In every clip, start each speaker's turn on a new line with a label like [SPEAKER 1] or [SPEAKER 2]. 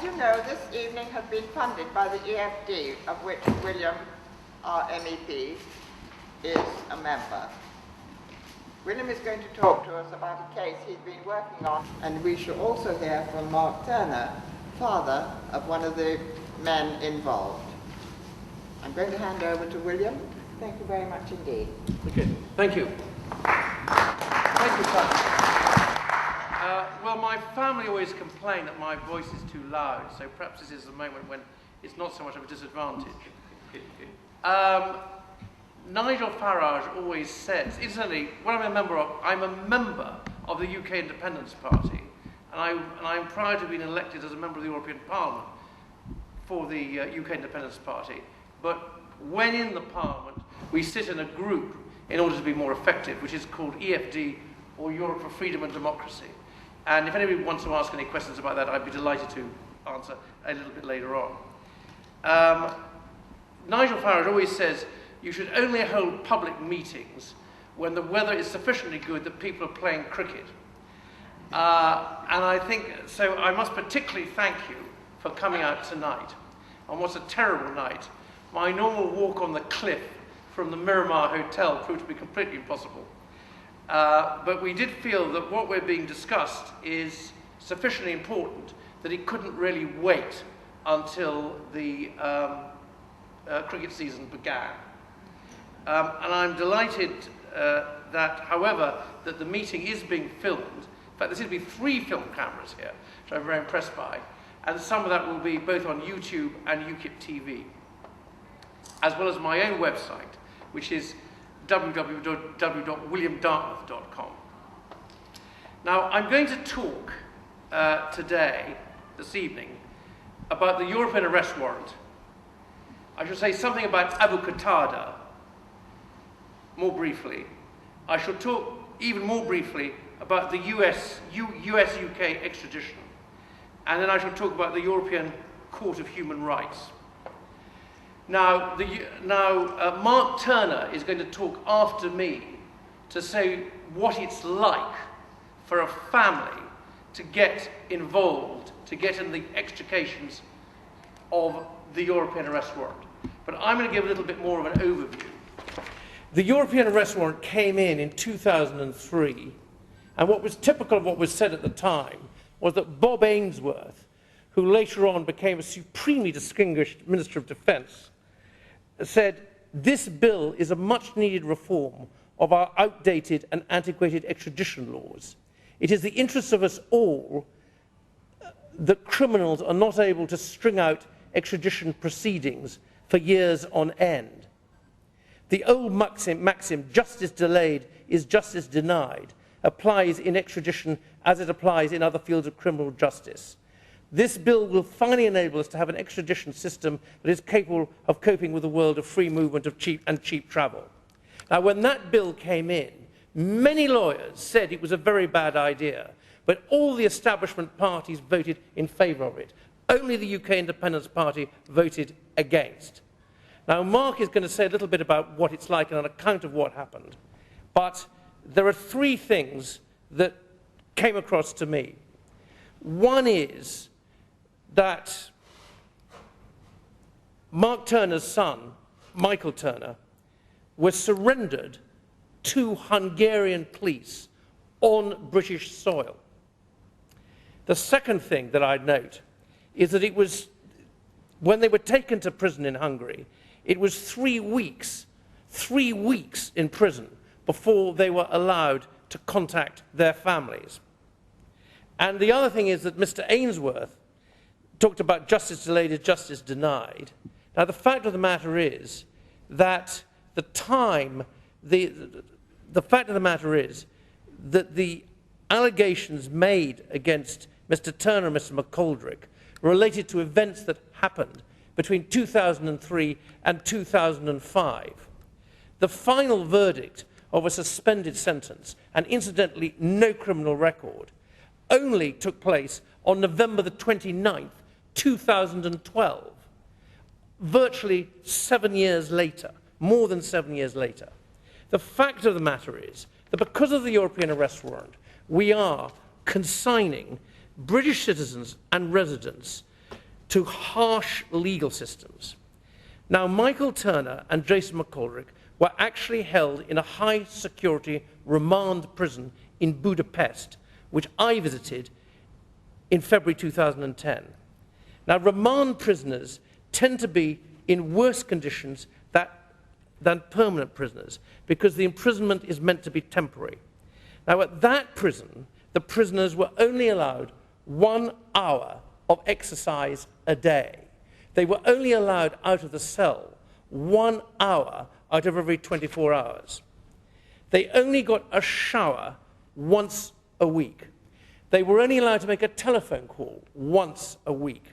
[SPEAKER 1] As you know, this evening has been funded by the EFD, of which William, our MEP, is a member. William is going to talk to us about a case he's been working on, and we shall also hear from Mark Turner, father of one of the men involved. I'm going to hand over to William. Thank you very much indeed.
[SPEAKER 2] Okay, thank you. Thank you, sir. Well, my family always complain that my voice is too loud, so perhaps this is the moment when it's not so much of a disadvantage. Nigel Farage always says, incidentally, what I'm a member of the UK Independence Party, and I'm proud to have been elected as a member of the European Parliament for the UK Independence Party. But when in the Parliament, we sit in a group in order to be more effective, which is called EFD, or Europe for Freedom and Democracy. And if anybody wants to ask any questions about that, I'd be delighted to answer a little bit later on. Nigel Farage always says you should only hold public meetings when the weather is sufficiently good that people are playing cricket. And I think, so I must particularly thank you for coming out tonight on what's a terrible night. My normal walk on the cliff from the Miramar Hotel proved to be completely impossible. But we did feel that what we're being discussed is sufficiently important that it couldn't really wait until the cricket season began. And I'm delighted that, however, that the meeting is being filmed. In fact, there seem to be 3 film cameras here, which I'm very impressed by. And some of that will be both on YouTube and UKIP TV, as well as my own website, which is www.williamdartmouth.com. Now, I'm going to talk this evening, about the European Arrest Warrant. I shall say something about avocatada, more briefly. I shall talk even more briefly about the US-UK extradition. And then I shall talk about the European Court of Human Rights. Now, Mark Turner is going to talk after me to say what it's like for a family to get involved, to get in the extrications of the European Arrest Warrant. But I'm going to give a little bit more of an overview. The European Arrest Warrant came in 2003, and what was typical of what was said at the time was that Bob Ainsworth, who later on became a supremely distinguished Minister of Defence, said, "This bill is a much-needed reform of our outdated and antiquated extradition laws. It is the interest of us all that criminals are not able to string out extradition proceedings for years on end. The old maxim, justice delayed is justice denied, applies in extradition as it applies in other fields of criminal justice. This bill will finally enable us to have an extradition system that is capable of coping with a world of free movement of cheap travel." Now, when that bill came in, many lawyers said it was a very bad idea, but all the establishment parties voted in favour of it. Only the UK Independence Party voted against. Now, Mark is going to say a little bit about what it's like and an account of what happened. But there are 3 things that came across to me. One is that Mark Turner's son, Michael Turner, was surrendered to Hungarian police on British soil. The second thing that I'd note is that it was, when they were taken to prison in Hungary, it was 3 weeks in prison before they were allowed to contact their families. And the other thing is that Mr. Ainsworth talked about justice delayed is justice denied. Now, the fact of the matter is that the allegations made against Mr. Turner and Mr. McGoldrick related to events that happened between 2003 and 2005. The final verdict of a suspended sentence, and incidentally no criminal record, only took place on November the 29th, 2012, virtually 7 years later, more than 7 years later. The fact of the matter is that because of the European Arrest Warrant, we are consigning British citizens and residents to harsh legal systems. Now, Michael Turner and Jason McGoldrick were actually held in a high-security remand prison in Budapest, which I visited in February 2010. Now, remand prisoners tend to be in worse conditions than permanent prisoners because the imprisonment is meant to be temporary. Now, at that prison, the prisoners were only allowed 1 hour of exercise a day. They were only allowed out of the cell 1 hour out of every 24 hours. They only got a shower once a week. They were only allowed to make a telephone call once a week.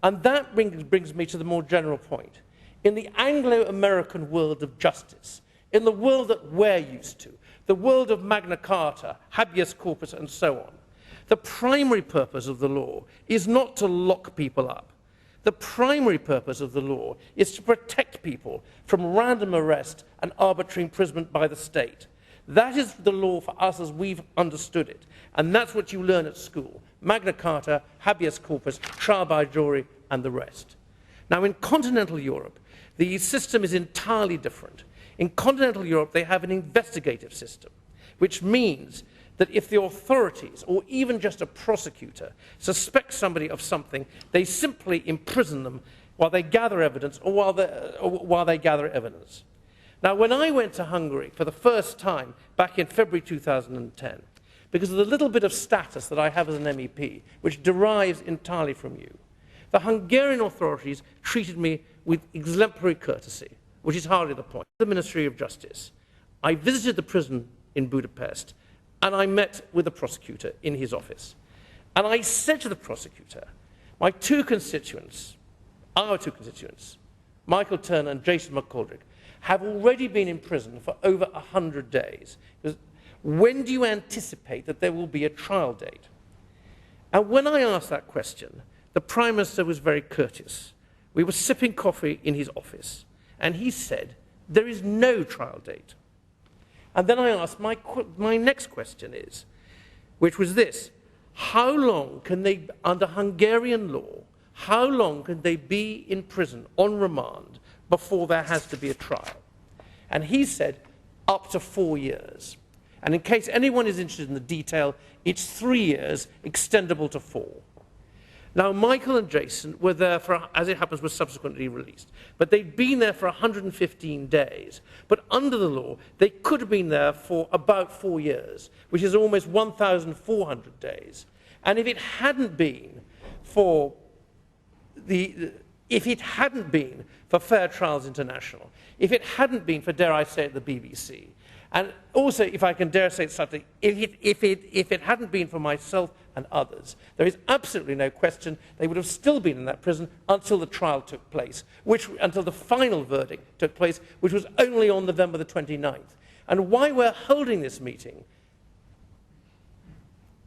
[SPEAKER 2] And that brings me to the more general point. In the Anglo-American world of justice, in the world that we're used to, the world of Magna Carta, habeas corpus, and so on, the primary purpose of the law is not to lock people up. The primary purpose of the law is to protect people from random arrest and arbitrary imprisonment by the state. That is the law for us as we've understood it. And that's what you learn at school. Magna Carta, habeas corpus, trial by jury, and the rest. Now, in continental Europe, the system is entirely different. In continental Europe, they have an investigative system, which means that if the authorities, or even just a prosecutor, suspect somebody of something, they simply imprison them while they gather evidence or while they gather evidence. Now, when I went to Hungary for the first time back in February 2010, because of the little bit of status that I have as an MEP, which derives entirely from you, the Hungarian authorities treated me with exemplary courtesy, which is hardly the point. The Ministry of Justice. I visited the prison in Budapest, and I met with the prosecutor in his office. And I said to the prosecutor, our two constituents, Michael Turner and Jason McGoldrick, have already been in prison for over 100 days. When do you anticipate that there will be a trial date? And when I asked that question, the Prime Minister was very courteous. We were sipping coffee in his office, and he said, there is no trial date. And then I asked, my next question is, which was this: how long can they, under Hungarian law, how long can they be in prison on remand before there has to be a trial? And he said, up to 4 years. And in case anyone is interested in the detail, it's 3 years, extendable to 4. Now, Michael and Jason were there for, as it happens, were subsequently released. But they'd been there for 115 days. But under the law, they could have been there for about 4 years, which is almost 1,400 days. And if it hadn't been for Fair Trials International, if it hadn't been for, dare I say it, the BBC, and also, if I can dare say it slightly, if it hadn't been for myself and others, there is absolutely no question they would have still been in that prison until the trial took place, until the final verdict took place, which was only on November the 29th. And why we're holding this meeting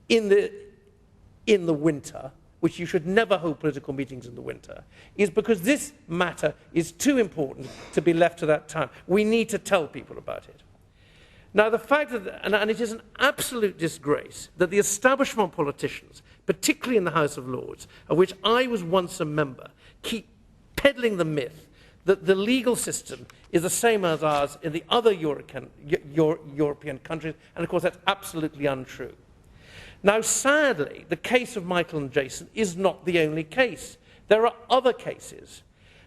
[SPEAKER 2] in the winter, which you should never hold political meetings in the winter, is because this matter is too important to be left to that time. We need to tell people about it. Now, the fact that, and it is an absolute disgrace, that the establishment politicians, particularly in the House of Lords, of which I was once a member, keep peddling the myth that the legal system is the same as ours in the other European countries, and of course that's absolutely untrue. Now, sadly, the case of Michael and Jason is not the only case. There are other cases.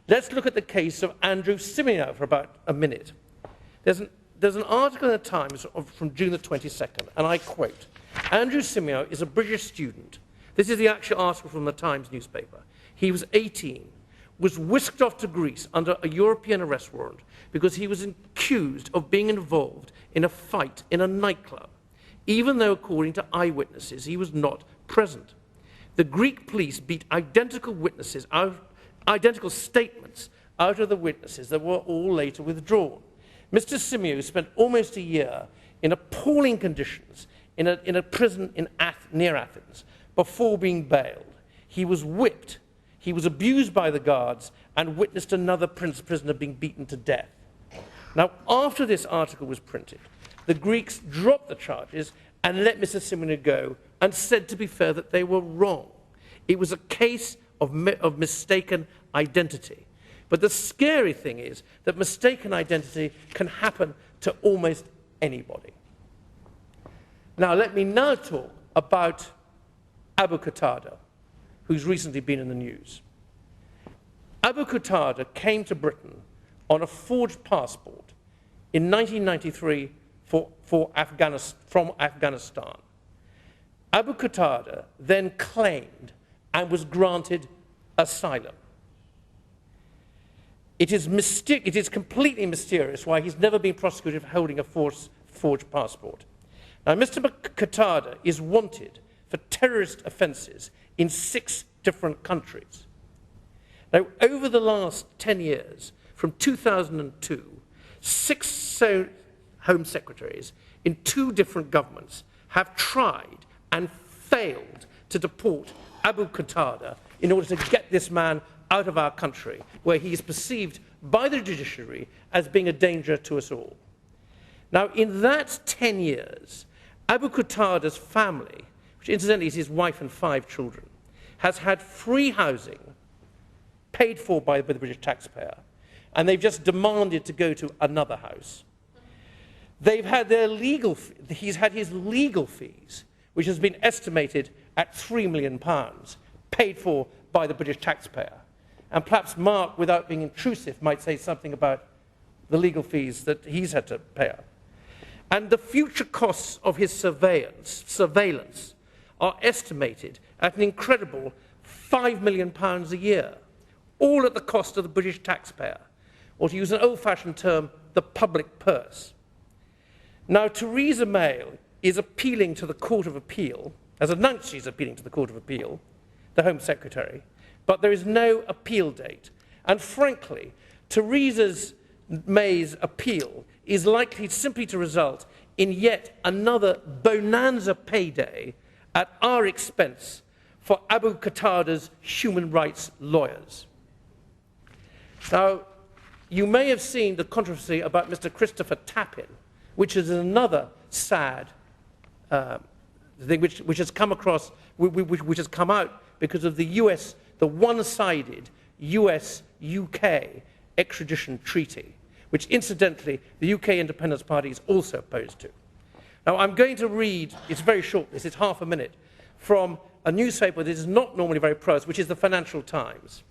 [SPEAKER 2] Let's look at the case of Andrew Simeow for about a minute. There's an article in the Times from June the 22nd, and I quote, Andrew Simeow is a British student. This is the actual article from the Times newspaper. He was 18, was whisked off to Greece under a European arrest warrant because he was accused of being involved in a fight in a nightclub, even though, according to eyewitnesses, he was not present. The Greek police beat identical statements out of the witnesses that were all later withdrawn. Mr. Simeow spent almost a year in appalling conditions in a prison near Athens before being bailed. He was whipped, he was abused by the guards, and witnessed another prisoner being beaten to death. Now, after this article was printed, the Greeks dropped the charges and let Mr. Simeow go, and said, to be fair, that they were wrong. It was a case of mistaken identity. But the scary thing is that mistaken identity can happen to almost anybody. Now, let me now talk about Abu Qatada, who's recently been in the news. Abu Qatada came to Britain on a forged passport in 1993 from Afghanistan. Abu Qatada then claimed and was granted asylum. It is completely mysterious why he's never been prosecuted for holding a forged passport. Now, Mr. Qatada is wanted for terrorist offences in 6 different countries. Now, over the last 10 years, from 2002, 6 Home Secretaries in 2 different governments have tried and failed to deport Abu Qatada in order to get this man out of our country, where he is perceived by the judiciary as being a danger to us all. Now, in that 10 years, Abu Qatada's family, which incidentally is his wife and 5 children, has had free housing paid for by the British taxpayer, and they've just demanded to go to another house. They've had he's had his legal fees, which has been estimated at £3 million, paid for by the British taxpayer. And perhaps Mark, without being intrusive, might say something about the legal fees that he's had to pay out. And the future costs of his surveillance are estimated at an incredible £5 million a year, all at the cost of the British taxpayer, or to use an old-fashioned term, the public purse. Now, Theresa May is appealing to the Court of Appeal, has announced she's appealing to the Court of Appeal, the Home Secretary, but there is no appeal date. And frankly, Theresa May's appeal is likely simply to result in yet another bonanza payday at our expense for Abu Qatada's human rights lawyers. Now, you may have seen the controversy about Mr. Christopher Tappin, which is another sad thing which has come across, which has come out because of the one-sided US-UK extradition treaty, which incidentally the UK Independence Party is also opposed to. Now, I'm going to read, it's very short, this is half a minute, from a newspaper that is not normally very prose, which is the Financial Times.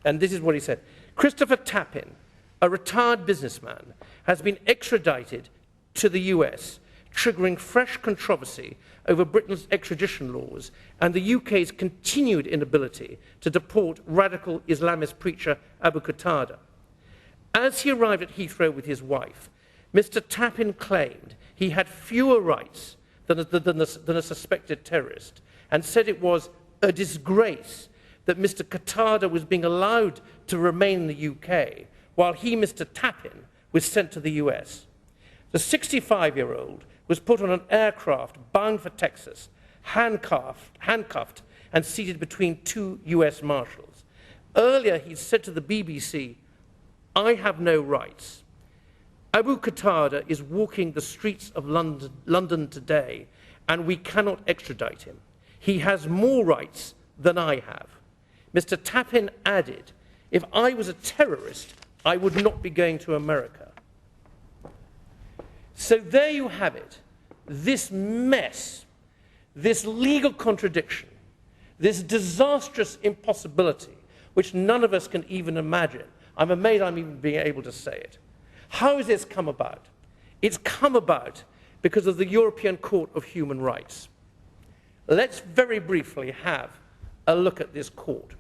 [SPEAKER 2] And this is what he said. Christopher Tappin, a retired businessman, has been extradited to the US, triggering fresh controversy over Britain's extradition laws and the UK's continued inability to deport radical Islamist preacher Abu Qatada. As he arrived at Heathrow with his wife, Mr. Tappin claimed he had fewer rights than a suspected terrorist, and said it was a disgrace that Mr. Qatada was being allowed to remain in the UK, while he, Mr. Tappin, was sent to the US. The 65-year-old was put on an aircraft bound for Texas, handcuffed and seated between 2 US marshals. Earlier, he said to the BBC, "I have no rights. Abu Qatada is walking the streets of London today, and we cannot extradite him. He has more rights than I have." Mr. Tappin added, "If I was a terrorist, I would not be going to America." So there you have it. This mess, this legal contradiction, this disastrous impossibility, which none of us can even imagine. I'm amazed I'm even being able to say it. How has this come about? It's come about because of the European Court of Human Rights. Let's very briefly have a look at this court.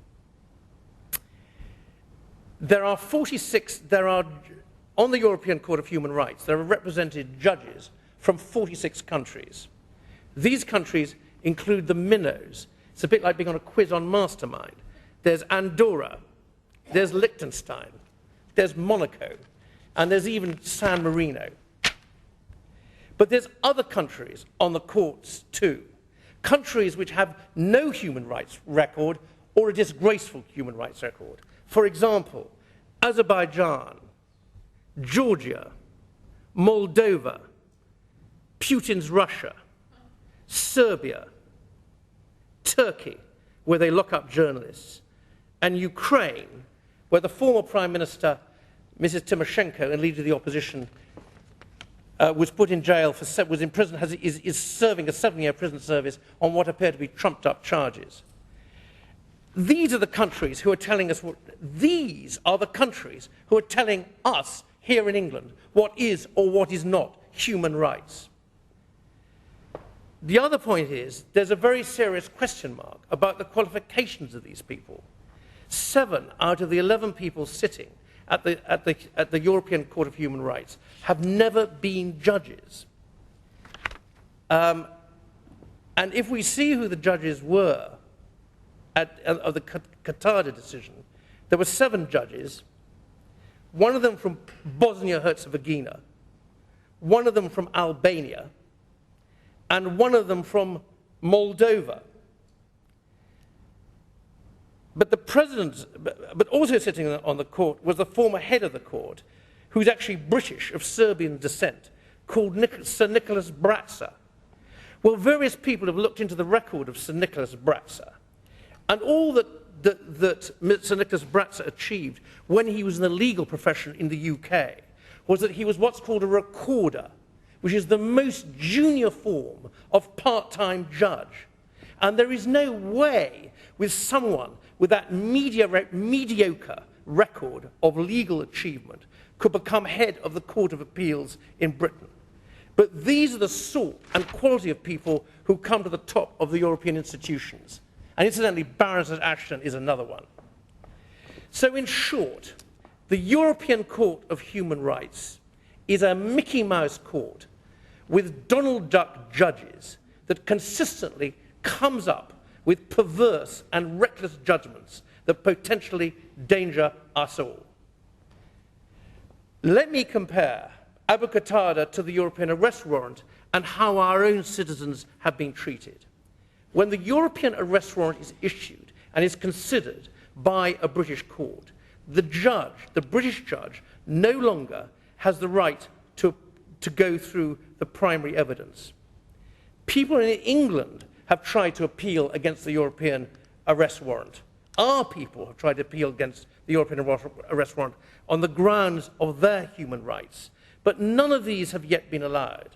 [SPEAKER 2] On the European Court of Human Rights, there are represented judges from 46 countries. These countries include the minnows. It's a bit like being on a quiz on Mastermind. There's Andorra, there's Liechtenstein, there's Monaco, and there's even San Marino. But there's other countries on the courts too. Countries which have no human rights record or a disgraceful human rights record. For example, Azerbaijan, Georgia, Moldova, Putin's Russia, Serbia, Turkey, where they lock up journalists,
[SPEAKER 3] and Ukraine, where the former Prime Minister, Mrs. Tymoshenko, and leader of the opposition, was put in jail was in prison, is serving a 7-year prison service on what appear to be trumped-up charges. These are the countries who are telling us these are the countries who are telling us here in England what is or what is not human rights. The other point is there's a very serious question mark about the qualifications of these people. 7 out of the 11 people sitting at the European Court of Human Rights have never been judges. And if we see who the judges were of the Qatada decision, there were 7 judges, one of them from Bosnia-Herzegovina, one of them from Albania, and one of them from Moldova. But the president, but also sitting on the court was the former head of the court, who's actually British, of Serbian descent, called Sir Nicholas Bratsa. Well, various people have looked into the record of Sir Nicholas Bratsa, and all that Sir Nicholas Bratsa achieved when he was in the legal profession in the UK was that he was what's called a recorder, which is the most junior form of part-time judge. And there is no way with someone with that mediocre record of legal achievement could become head of the Court of Appeals in Britain. But these are the sort and quality of people who come to the top of the European institutions. And incidentally, Baroness Ashton is another one. So in short, the European Court of Human Rights is a Mickey Mouse court with Donald Duck judges that consistently comes up with perverse and reckless judgments that potentially danger us all. Let me compare Abu Qatada to the European Arrest Warrant and how our own citizens have been treated. When the European Arrest Warrant is issued and is considered by a British court, the judge, the British judge, no longer has the right to go through the primary evidence. People in England have tried to appeal against the European Arrest Warrant. Our people have tried to appeal against the European Arrest Warrant on the grounds of their human rights, but none of these have yet been allowed.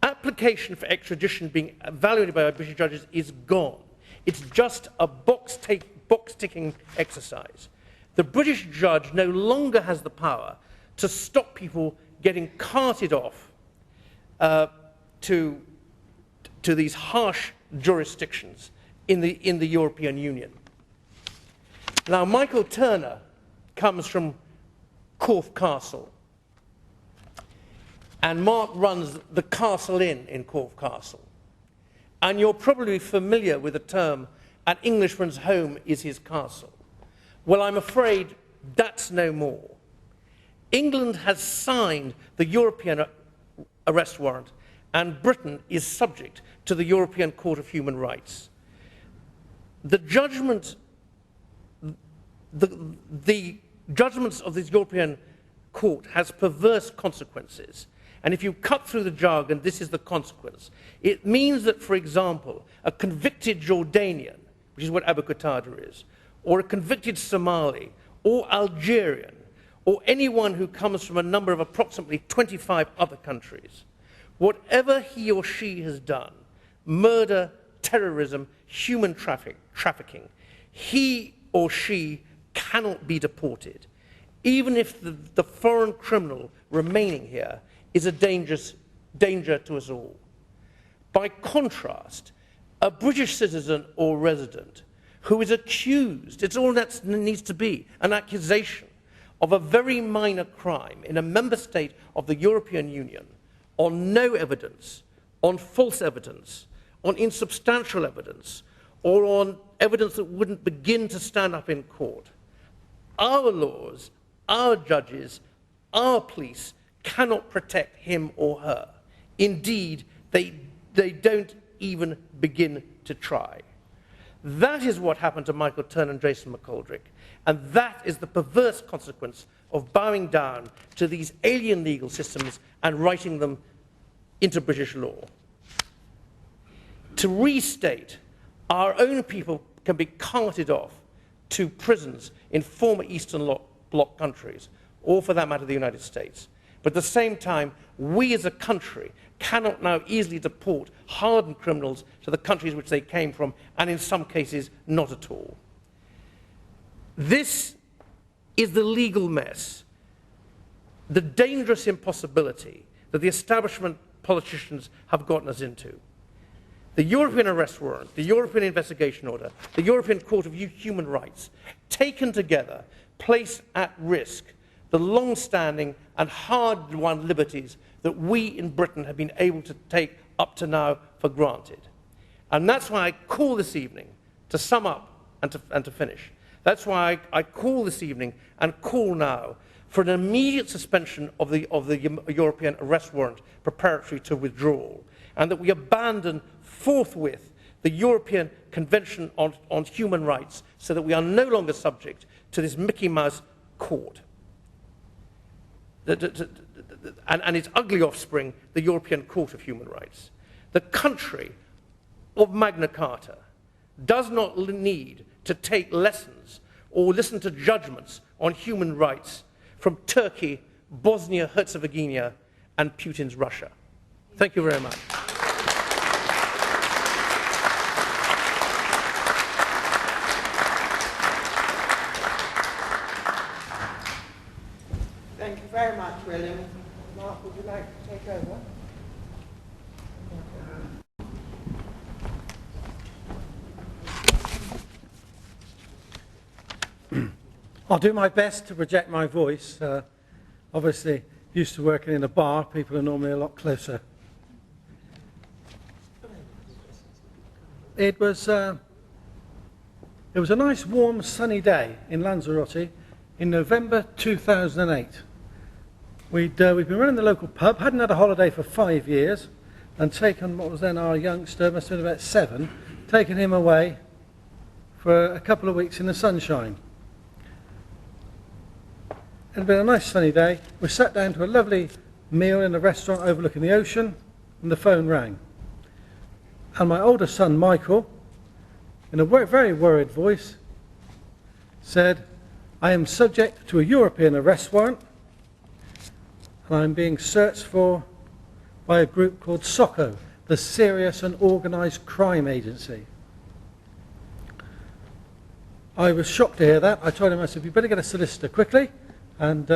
[SPEAKER 3] Application for extradition being evaluated by our British judges is gone. It's just a box-ticking exercise. The British judge no longer has the power to stop people getting carted off to these harsh jurisdictions in the European Union. Now, Michael Turner comes from Corfe Castle, and Mark runs the Castle Inn in Corfe Castle. And you're probably familiar with the term, an Englishman's home is his castle. Well, I'm afraid that's no more. England has signed the European Arrest Warrant, and Britain is subject to the European Court of Human Rights. The judgments of this European Court has perverse consequences. And if you cut through the jargon, this is the consequence. It means that, for example, a convicted Jordanian, which is what Abu Qatada is, or a convicted Somali, or Algerian, or anyone who comes from a number of approximately 25 other countries, whatever he or she has done, murder, terrorism, human trafficking, he or she cannot be deported, even if the foreign criminal remaining here is a danger to us all. By contrast, a British citizen or resident who is accused, it's all that needs to be, an accusation of a very minor crime in a member state of the European Union on no evidence, on false evidence, on insubstantial evidence, or on evidence that wouldn't begin to stand up in court. Our laws, our judges, our police cannot protect him or her. Indeed, they don't even begin to try. That is what happened to Michael Turner and Jason McGoldrick, and that is the perverse consequence of bowing down to these alien legal systems and writing them into British law. To restate, our own people can be carted off to prisons in former Eastern Bloc countries, or for that matter the United States. But at the same time, we as a country cannot now easily deport hardened criminals to the countries which they came from, and in some cases not at all. This is the legal mess, the dangerous impossibility that the establishment politicians have gotten us into. The European Arrest Warrant, the European Investigation Order, the European Court of Human Rights, taken together, place at risk the long-standing and hard-won liberties that we in Britain have been able to take up to now for granted. And that's why I call this evening, to sum up and to finish, that's why I call this evening and call now for an immediate suspension of the European Arrest Warrant preparatory to withdrawal, and that we abandon forthwith the European Convention on Human Rights so that we are no longer subject to this Mickey Mouse court. And its ugly offspring, the European Court of Human Rights. The country of Magna Carta does not need to take lessons or listen to judgments on human rights from Turkey, Bosnia-Herzegovina, and Putin's Russia. Thank you very much.
[SPEAKER 1] Thank you very much, William. Mark, would you like to take over?
[SPEAKER 4] I'll do my best to project my voice. Obviously, used to working in a bar, people are normally a lot closer. It was a nice, warm, sunny day in Lanzarote in November 2008. We'd been running the local pub, hadn't had a holiday for 5 years, and taken what was then our youngster, must have been about 7, taken him away for a couple of weeks in the sunshine. It had been a nice sunny day. We sat down to a lovely meal in a restaurant overlooking the ocean, and the phone rang. And my older son, Michael, in a very worried voice, said, "I am subject to a European arrest warrant, and I'm being searched for by a group called SOCO, the Serious and Organised Crime Agency." I was shocked to hear that. I told him, I said, "You better get a solicitor quickly, and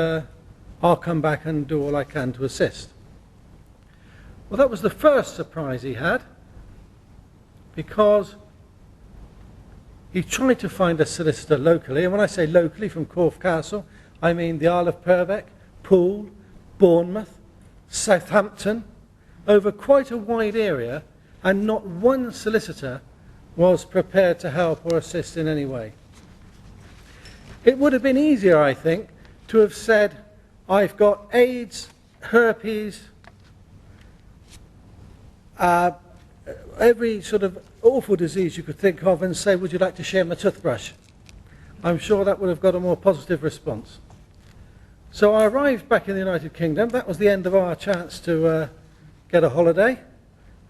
[SPEAKER 4] I'll come back and do all I can to assist." Well, that was the first surprise he had, because he tried to find a solicitor locally, and when I say locally from Corfe Castle, I mean the Isle of Purbeck, Poole, Bournemouth, Southampton, over quite a wide area, and not one solicitor was prepared to help or assist in any way. It would have been easier, I think, to have said, "I've got AIDS, herpes, every sort of awful disease you could think of, and say, 'Would you like to share my toothbrush?' I'm sure that would have got a more positive response. So I arrived back in the United Kingdom. That was the end of our chance to get a holiday,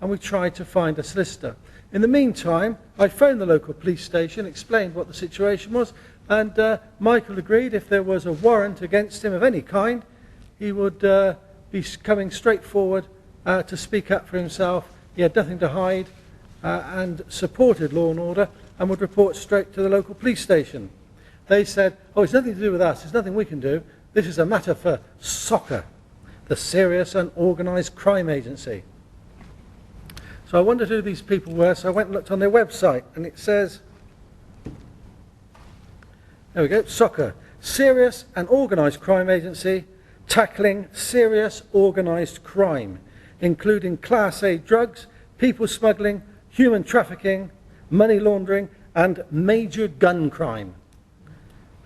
[SPEAKER 4] and we tried to find a solicitor. In the meantime, I phoned the local police station, explained what the situation was, and Michael agreed if there was a warrant against him of any kind, he would be coming straight forward to speak up for himself. He had nothing to hide and supported law and order, and would report straight to the local police station. They said, "Oh, it's nothing to do with us, it's nothing we can do. This is a matter for SOCO, the Serious and Organised Crime Agency." So I wondered who these people were, so I went and looked on their website, and it says, there we go, SOCO, Serious and Organised Crime Agency, tackling serious organised crime, including Class A drugs, people smuggling, human trafficking, money laundering, and major gun crime.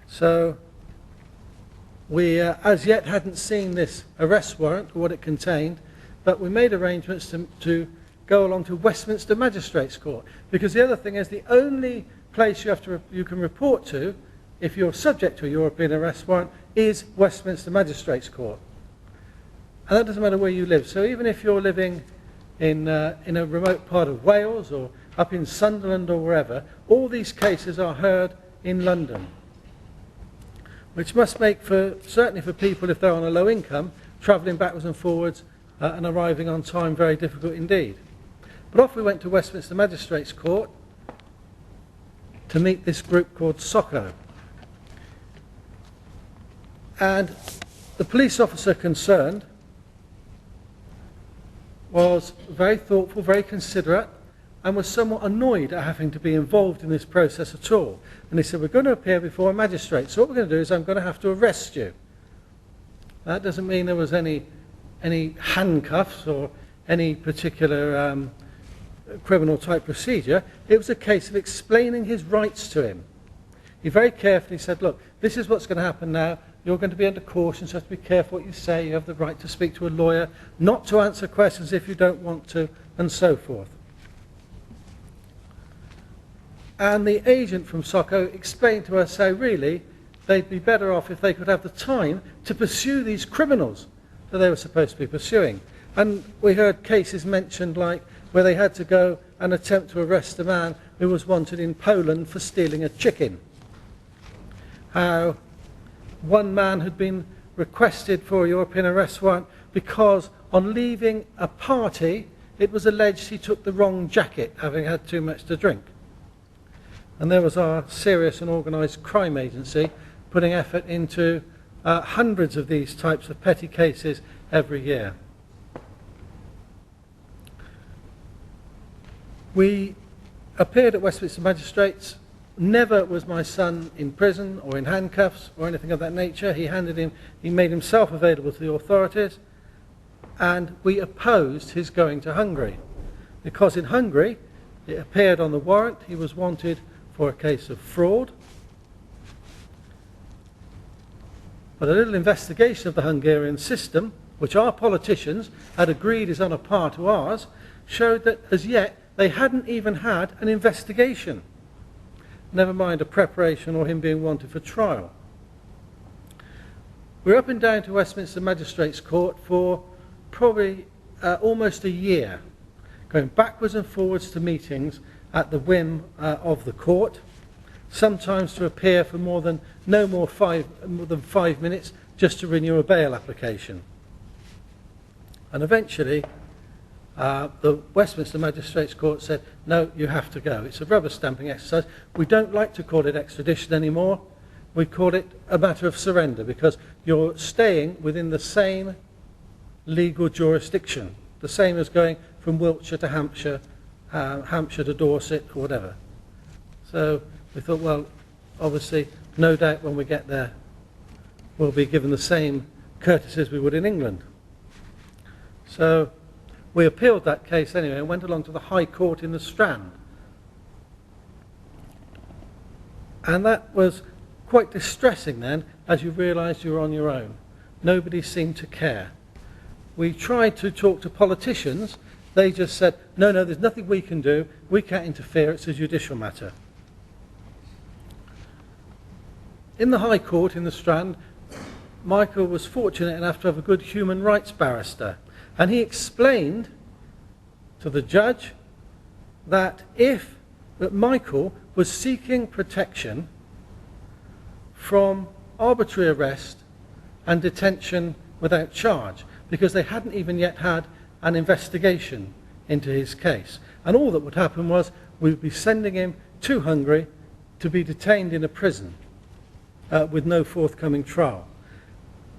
[SPEAKER 4] So we as yet hadn't seen this arrest warrant or what it contained, but we made arrangements to go along to Westminster Magistrates Court, because the other thing is the only place you can report to if you're subject to a European arrest warrant is Westminster Magistrates Court. And that doesn't matter where you live. So even if you're living in a remote part of Wales or up in Sunderland or wherever, all these cases are heard in London, which must make, certainly for people if they're on a low income, travelling backwards and forwards and arriving on time very difficult indeed. But off we went to Westminster Magistrates Court to meet this group called SOCO. And the police officer concerned was very thoughtful, very considerate, and was somewhat annoyed at having to be involved in this process at all. And he said, we're going to appear before a magistrate, so what we're going to do is I'm going to have to arrest you. That doesn't mean there was any handcuffs or any particular criminal type procedure. It was a case of explaining his rights to him. He very carefully said, look, this is what's going to happen now. You're going to be under caution, so you have to be careful what you say. You have the right to speak to a lawyer, not to answer questions if you don't want to, and so forth. And the agent from SOCO explained to us how really they'd be better off if they could have the time to pursue these criminals that they were supposed to be pursuing. And we heard cases mentioned like where they had to go and attempt to arrest a man who was wanted in Poland for stealing a chicken. How one man had been requested for a European Arrest Warrant because on leaving a party it was alleged he took the wrong jacket, having had too much to drink. And there was our serious and organised crime agency putting effort into hundreds of these types of petty cases every year. We appeared at Westminster Magistrates. Never was my son in prison or in handcuffs or anything of that nature. He made himself available to the authorities, and we opposed his going to Hungary. Because in Hungary, it appeared on the warrant, he was wanted for a case of fraud. But a little investigation of the Hungarian system, which our politicians had agreed is on a par to ours, showed that as yet they hadn't even had an investigation. Never mind a preparation or him being wanted for trial. We're up and down to Westminster Magistrates Court for probably almost a year, going backwards and forwards to meetings at the whim of the court, sometimes to appear for more than 5 minutes just to renew a bail application. And eventually the Westminster Magistrates Court said, no, you have to go. It's a rubber stamping exercise. We don't like to call it extradition anymore. We call it a matter of surrender because you're staying within the same legal jurisdiction, the same as going from Wiltshire to Hampshire, Hampshire to Dorset or whatever. So we thought, well, obviously, no doubt when we get there, we'll be given the same courtesies we would in England. So we appealed that case anyway and went along to the High Court in the Strand. And that was quite distressing then, as you realised you were on your own. Nobody seemed to care. We tried to talk to politicians. They just said, no, there's nothing we can do. We can't interfere. It's a judicial matter. In the High Court in the Strand, Michael was fortunate enough to have a good human rights barrister. And he explained to the judge that Michael was seeking protection from arbitrary arrest and detention without charge, because they hadn't even yet had an investigation into his case. And all that would happen was we would be sending him to Hungary to be detained in a prison with no forthcoming trial.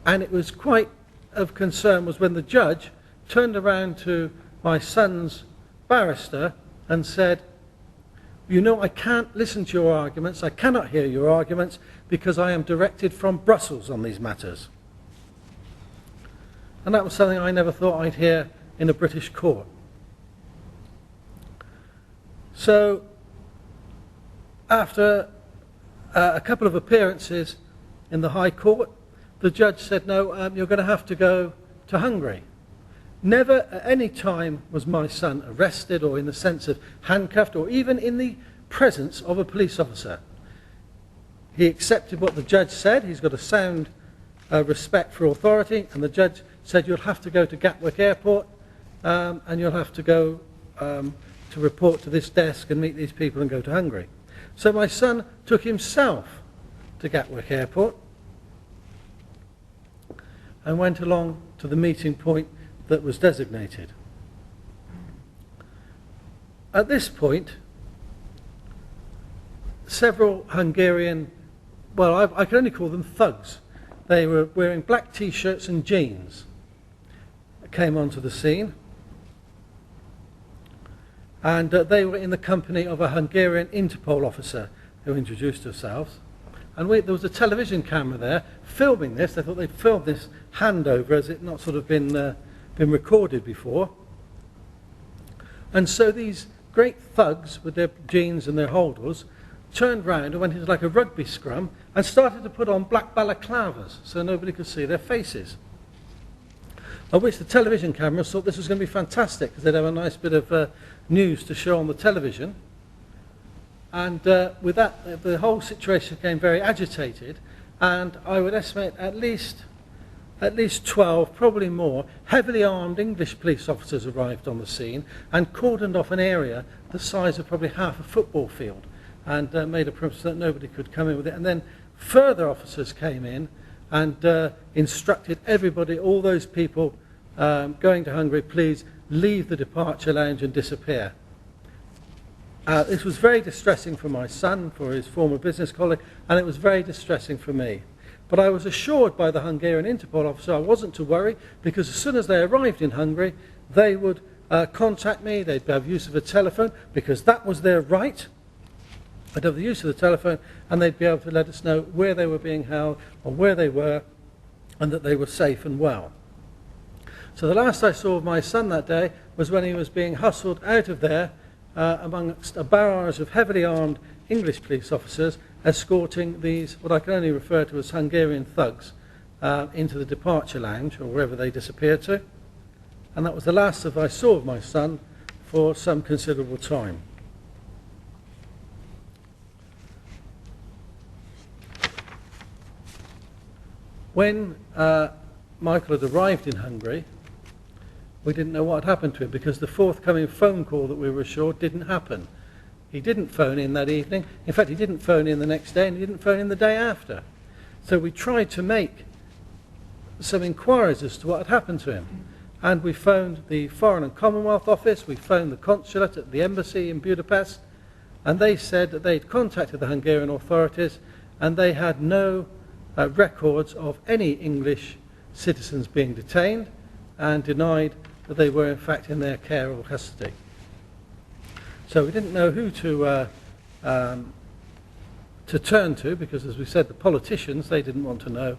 [SPEAKER 4] And it was quite of concern was when the judge turned around to my son's barrister and said, you know, I can't listen to your arguments, I cannot hear your arguments because I am directed from Brussels on these matters. And that was something I never thought I'd hear in a British court. So, after a couple of appearances in the High Court, the judge said, no, you're going to have to go to Hungary. Never at any time was my son arrested or in the sense of handcuffed or even in the presence of a police officer. He accepted what the judge said. He's got a sound respect for authority, and the judge said you'll have to go to Gatwick Airport and you'll have to go to report to this desk and meet these people and go to Hungary. So my son took himself to Gatwick Airport and went along to the meeting point that was designated. At this point, several Hungarian, well, I can only call them thugs. They were wearing black t-shirts and jeans, came onto the scene. And they were in the company of a Hungarian Interpol officer who introduced herself. And there was a television camera there filming this. They thought they'd filmed this handover as it not sort of been recorded before. And so these great thugs with their jeans and their holders turned round and went into like a rugby scrum and started to put on black balaclavas so nobody could see their faces. Of which the television cameras thought this was going to be fantastic because they'd have a nice bit of news to show on the television. And with that, the whole situation became very agitated, and I would estimate at least 12, probably more, heavily armed English police officers arrived on the scene and cordoned off an area the size of probably half a football field, and made a promise that nobody could come in with it. And then further officers came in and instructed everybody, all those people going to Hungary, please leave the departure lounge and disappear. This was very distressing for my son, for his former business colleague, and it was very distressing for me. But I was assured by the Hungarian Interpol officer I wasn't to worry, because as soon as they arrived in Hungary, they would contact me, they'd have use of a telephone, because that was their right. They'd have the use of the telephone, and they'd be able to let us know where they were being held, or where they were, and that they were safe and well. So the last I saw of my son that day was when he was being hustled out of there amongst a barrage of heavily armed English police officers escorting these, what I can only refer to as Hungarian thugs, into the departure lounge or wherever they disappeared to. And that was the last I saw of my son for some considerable time. When Michael had arrived in Hungary, we didn't know what had happened to him because the forthcoming phone call that we were assured didn't happen. He didn't phone in that evening. In fact, he didn't phone in the next day, and he didn't phone in the day after. So we tried to make some inquiries as to what had happened to him. And we phoned the Foreign and Commonwealth Office, we phoned the consulate at the embassy in Budapest, and they said that they'd contacted the Hungarian authorities and they had no records of any English citizens being detained, and denied that they were in fact in their care or custody. So we didn't know who to turn to, because as we said, the politicians, they didn't want to know.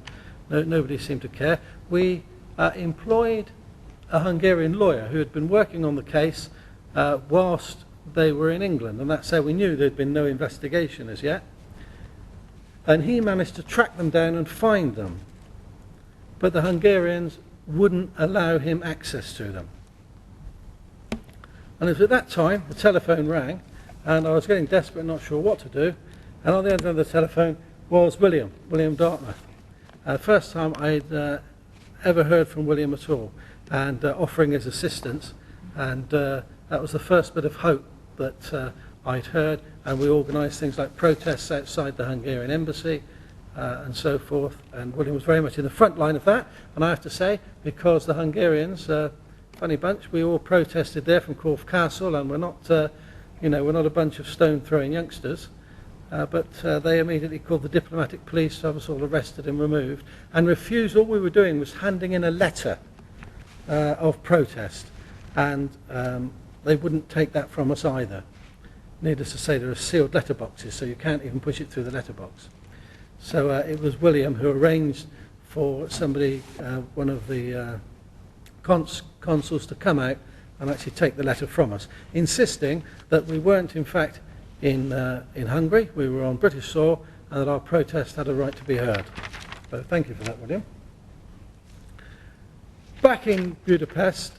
[SPEAKER 4] Nobody seemed to care. We employed a Hungarian lawyer who had been working on the case whilst they were in England, and that's how we knew there'd been no investigation as yet. And he managed to track them down and find them. But the Hungarians wouldn't allow him access to them. And it was at that time the telephone rang, and I was getting desperate, not sure what to do, and on the other end of the telephone was William Dartmouth. First time I'd ever heard from William at all, and offering his assistance, and that was the first bit of hope that I'd heard, and we organised things like protests outside the Hungarian embassy, and so forth, and William was very much in the front line of that, and I have to say, because the Hungarians, funny bunch, we all protested there from Corfe Castle, and we're not, we're not a bunch of stone-throwing youngsters, but they immediately called the diplomatic police, so I was all arrested and removed, and refused. All we were doing was handing in a letter of protest, and they wouldn't take that from us either. Needless to say, there are sealed letterboxes, so you can't even push it through the letterbox. So it was William who arranged for somebody, one of the consuls, to come out and actually take the letter from us, insisting that we weren't in fact in Hungary, we were on British soil, and that our protest had a right to be heard. So thank you for that, William. Back in Budapest,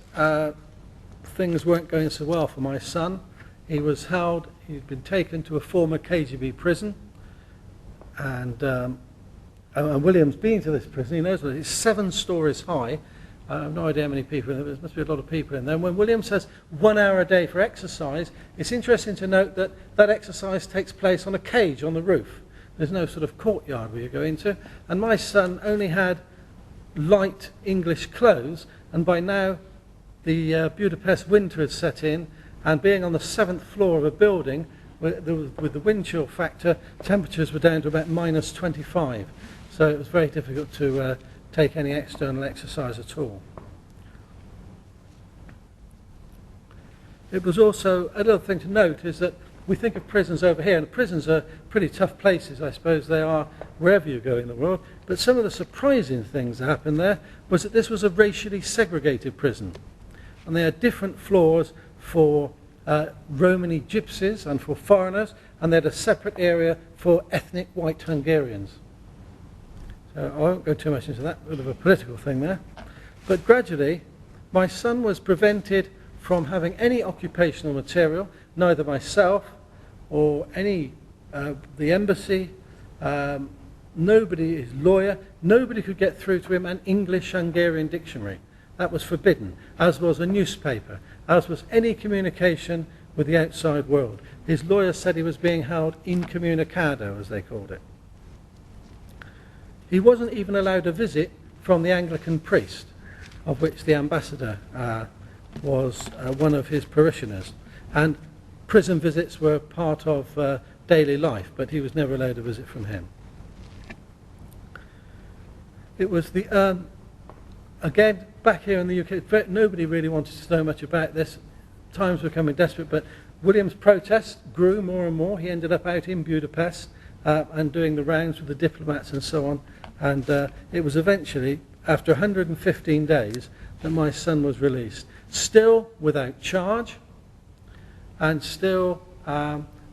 [SPEAKER 4] things weren't going so well for my son. He was held, he'd been taken to a former KGB prison, and William's been to this prison. He knows what it is. 7 stories high, I have no idea how many people in there, there must be a lot of people in there. And when William says 1 hour a day for exercise, it's interesting to note that that exercise takes place on a cage on the roof. There's no sort of courtyard where you go into. And my son only had light English clothes, and by now the Budapest winter had set in, and being on the 7th floor of a building with the wind chill factor, temperatures were down to about minus 25. So it was very difficult to take any external exercise at all. It was also, another thing to note is that we think of prisons over here, and prisons are pretty tough places, I suppose they are wherever you go in the world, but some of the surprising things that happened there was that this was a racially segregated prison. And they had different floors for Romani gypsies and for foreigners, and they had a separate area for ethnic white Hungarians. So I won't go too much into that, bit of a political thing there. But gradually, my son was prevented from having any occupational material, neither myself or any, the embassy, nobody, his lawyer, nobody could get through to him an English-Hungarian dictionary. That was forbidden, as was a newspaper, as was any communication with the outside world. His lawyer said he was being held incommunicado, as they called it. He wasn't even allowed a visit from the Anglican priest, of which the ambassador was one of his parishioners. And prison visits were part of daily life, but he was never allowed a visit from him. It was the, again, back here in the UK, nobody really wanted to know much about this. Times were becoming desperate, but William's protest grew more and more. He ended up out in Budapest and doing the rounds with the diplomats and so on. And it was eventually, after 115 days, that my son was released. Still without charge, and still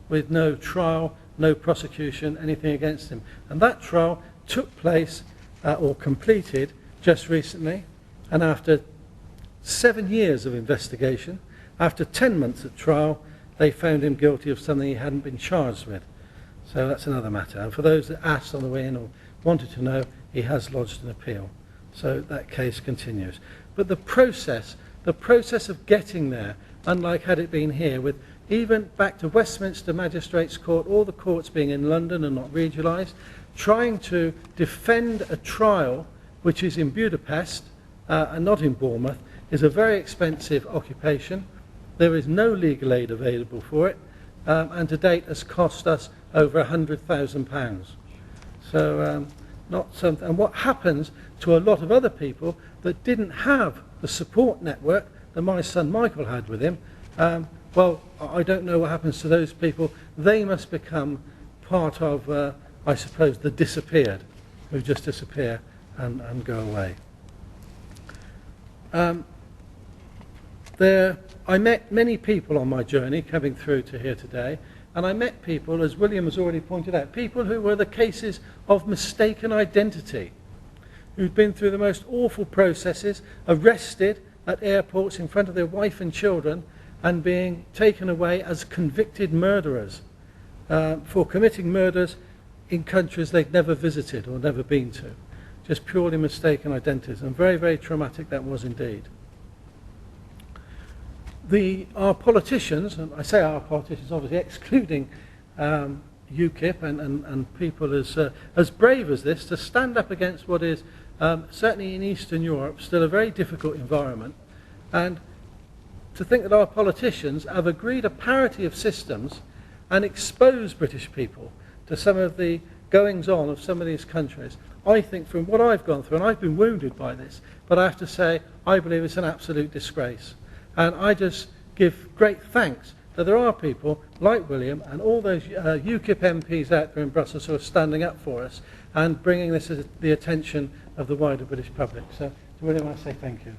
[SPEAKER 4] with no trial, no prosecution, anything against him. And that trial took place, or completed, just recently. And after 7 years of investigation, after 10 months at trial, they found him guilty of something he hadn't been charged with. So that's another matter. And for those that asked on the way in or wanted to know, he has lodged an appeal. So that case continues. But the process of getting there, unlike had it been here, with even back to Westminster Magistrates Court, all the courts being in London and not regionalised, trying to defend a trial which is in Budapest and not in Bournemouth, is a very expensive occupation. There is no legal aid available for it, and to date has cost us over £100,000. So not something. And what happens to a lot of other people that didn't have the support network that my son Michael had with him, well, I don't know what happens to those people. They must become part of, I suppose, the disappeared, who just disappear and go away. I met many people on my journey coming through to here today, and I met people, as William has already pointed out, people who were the cases of mistaken identity, who'd been through the most awful processes, arrested at airports in front of their wife and children, and being taken away as convicted murderers for committing murders in countries they'd never visited or never been to. Just purely mistaken identities, and very, very traumatic that was indeed. Our politicians, and I say our politicians obviously excluding UKIP and people as brave as this, to stand up against what is certainly in Eastern Europe still a very difficult environment, and to think that our politicians have agreed a parity of systems and expose British people to some of the goings-on of some of these countries. I think from what I've gone through, and I've been wounded by this, but I have to say I believe it's an absolute disgrace. And I just give great thanks that there are people like William and all those UKIP MPs out there in Brussels who are standing up for us and bringing this to the attention of the wider British public. So to William, I say thank you.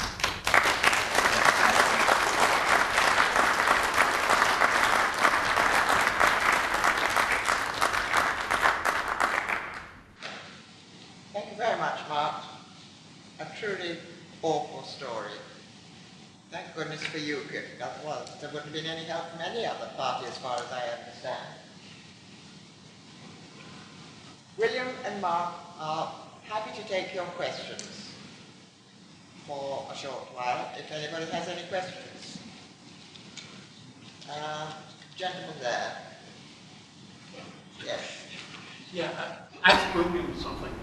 [SPEAKER 1] Thank you very much, Mark. A truly awful story. Thank goodness for UKIP. Well, there wouldn't have been any help from any other party as far as I understand. William and Mark are happy to take your questions. for a short while, if anybody has any questions. Gentleman there. Yes.
[SPEAKER 5] Yeah, as quoting something,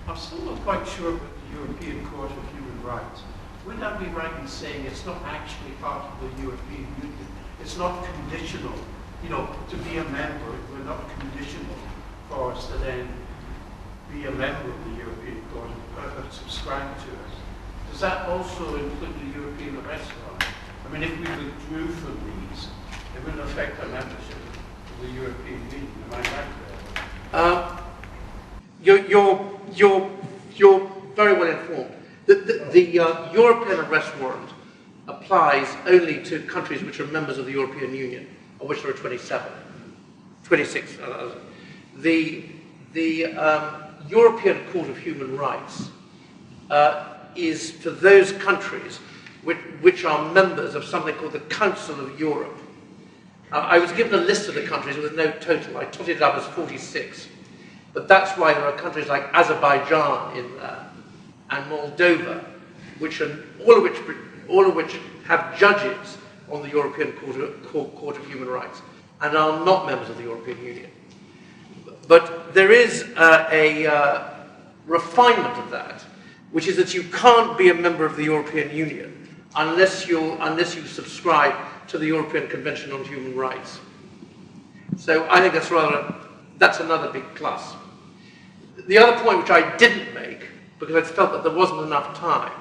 [SPEAKER 5] I'm still not quite sure about the European Court of Human Rights. Would that be right in saying it's not actually part of the European Union? It's not conditional, you know, to be a member. We're not conditional for us to then be a member of the European Court and subscribe to it. Does that also include the European Arrest Warrant? I mean, if we withdrew from these, it wouldn't affect our membership of the European Union. Am I right there?
[SPEAKER 3] You're very well informed. The European Arrest Warrant applies only to countries which are members of the European Union, of which there are 26. The European Court of Human Rights is for those countries which are members of something called the Council of Europe. I was given a list of the countries with no total. I totted it up as 46. But that's why there are countries like Azerbaijan in there and Moldova, all of which have judges on the European Court of Human Rights and are not members of the European Union. But there is a refinement of that, which is that you can't be a member of the European Union unless you subscribe to the European Convention on Human Rights. So I think that's another big plus. The other point which I didn't make, because I felt that there wasn't enough time,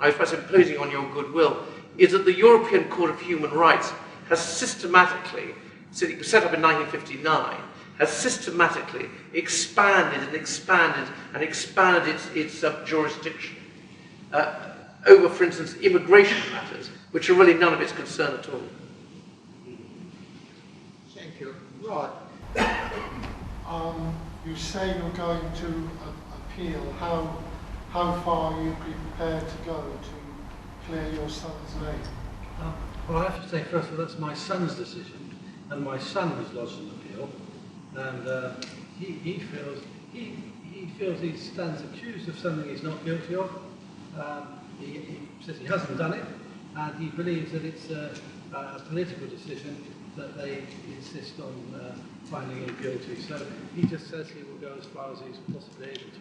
[SPEAKER 3] I was perhaps imposing on your goodwill, is that the European Court of Human Rights has systematically, it was set up in 1959, has systematically expanded its jurisdiction over, for instance, immigration matters, which are really none of its concern at all.
[SPEAKER 1] Thank you. Rod.
[SPEAKER 6] You say you're going to appeal. How far are you prepared to go to clear your son's name?
[SPEAKER 4] Well, I have to say, first of all, that's my son's decision, and my son has lodged an appeal, and he feels he stands accused of something he's not guilty of. He says he hasn't done it, and he believes that it's a political decision that they insist on finding him guilty. So he just says he will go as far as he's possibly able to.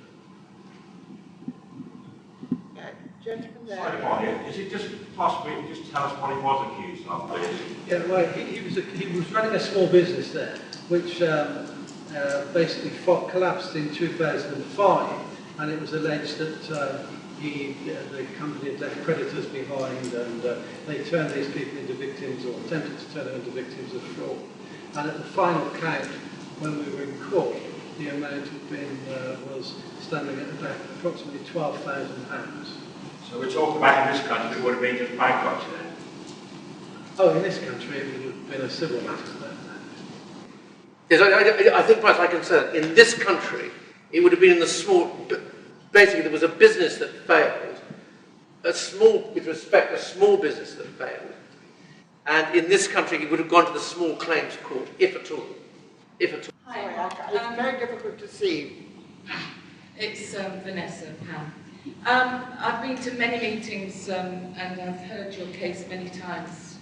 [SPEAKER 1] Gentleman there.
[SPEAKER 7] Sorry, Bonnie, is it just possible you can just tell us what he was accused of, please?
[SPEAKER 4] Yeah, well, he was running a small business there, which basically collapsed in 2005, and it was alleged that the company had left creditors behind, and they turned these people into victims, or attempted to turn them into victims of fraud. And at the final count, when we were in court, the amount was standing at about approximately £12,000.
[SPEAKER 7] So we're talking about in this country it would have been just bankruptcy then?
[SPEAKER 4] Oh, in this country it would have been a civil matter.
[SPEAKER 3] Yes, I think perhaps I can say in this country it would have been in the small. Basically, there was a business that failed, a small business that failed, and in this country it would have gone to the small claims court, if at all.
[SPEAKER 1] Sorry, it's very difficult to see.
[SPEAKER 8] It's Vanessa Pan. I've been to many meetings and I've heard your case many times.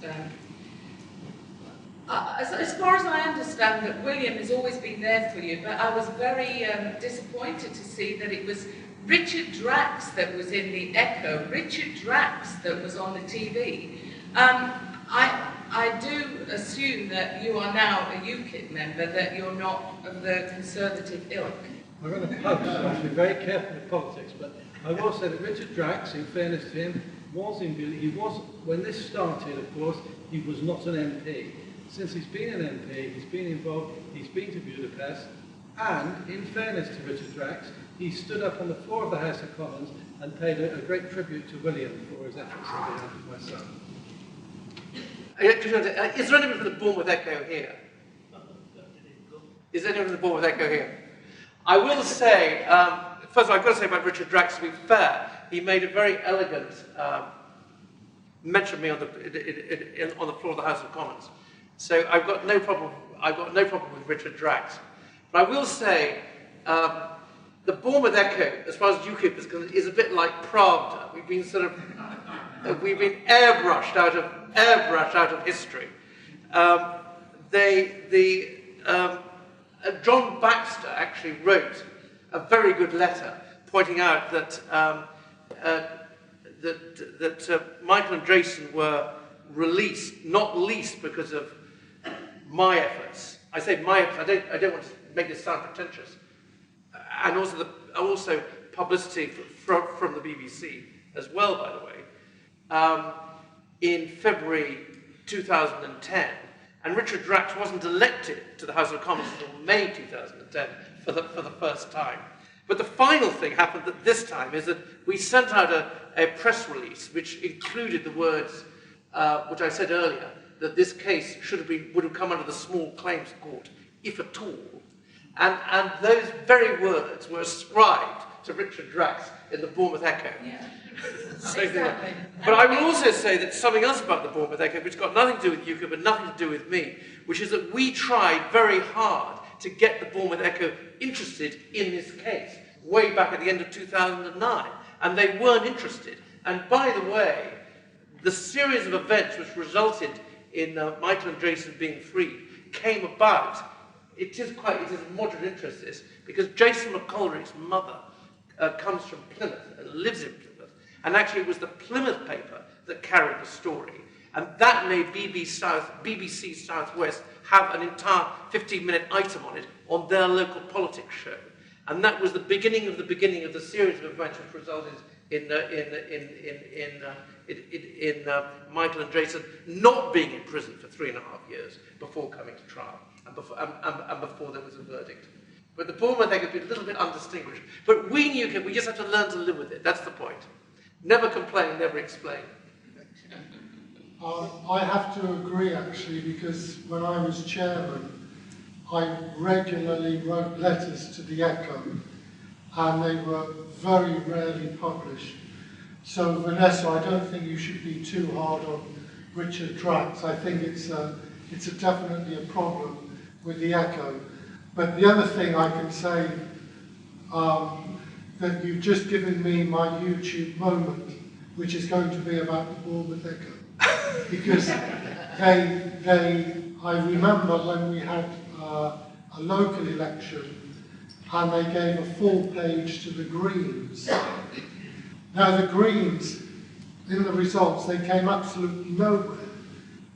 [SPEAKER 8] As far as I understand that William has always been there for you, but I was very disappointed to see that it was Richard Drax that was in the Echo, Richard Drax that was on the TV. I do assume that you are now a UKIP member, that you're not of the Conservative ilk.
[SPEAKER 4] I'm going to post, so I have to be very careful with politics, but I will say that Richard Drax, in fairness to him, when this started, of course, he was not an MP. Since he's been an MP, he's been involved, he's been to Budapest, and, in fairness to Richard Drax, he stood up on the floor of the House of Commons and paid a great tribute to William for his efforts on behalf of my son.
[SPEAKER 3] Is there anyone from the Bournemouth Echo here? Is there anyone from the Bournemouth Echo here? I will say, first of all, I've got to say about Richard Drax, to be fair, he made a very elegant mention of me on the floor of the House of Commons. So I've got no problem with Richard Drax. But I will say that
[SPEAKER 2] the Bournemouth Echo, as far as UKIP is concerned, is a bit like Pravda. We've been sort of, we've been airbrushed out of history. John Baxter actually wrote a very good letter pointing out that Michael and Jason were released, not least because of my efforts. I say my efforts. I don't want to make this sound pretentious. And also publicity from the BBC as well, by the way, in February 2010. And Richard Drax wasn't elected to the House of Commons until May 2010 for the first time. But the final thing happened at this time is that we sent out a press release which included the words, which I said earlier, that this case would have come under the Small Claims Court, if at all. And those very words were ascribed to Richard Drax in the Bournemouth Echo.
[SPEAKER 8] Yeah.
[SPEAKER 2] Exactly. But I will also say that something else about the Bournemouth Echo, which got nothing to do with UKIP but nothing to do with me, which is that we tried very hard to get the Bournemouth Echo interested in this case, way back at the end of 2009, and they weren't interested. And by the way, the series of events which resulted in Michael and Jason being freed came about. It is a moderate interest, this, because Jason McCollery's mother comes from Plymouth and lives in Plymouth. And actually it was the Plymouth paper that carried the story. And that made BBC South West have an entire 15-minute item on it on their local politics show. And that was the beginning of the series of events which resulted in Michael and Jason not being in prison for 3.5 years before coming to trial and before there was a verdict. But the Bournemouth Echo is a little bit undistinguished. But we knew it, we just have to learn to live with it. That's the point. Never complain, never explain.
[SPEAKER 6] I have to agree, actually, because when I was chairman, I regularly wrote letters to the Echo, and they were very rarely published. So, Vanessa, I don't think you should be too hard on Richard Drax. I think it's definitely a problem with the Echo. But the other thing I can say, that you've just given me my YouTube moment, which is going to be about the Bournemouth Echo. Because I remember when we had a local election and they gave a full page to the Greens. Now the Greens, in the results, they came absolutely nowhere.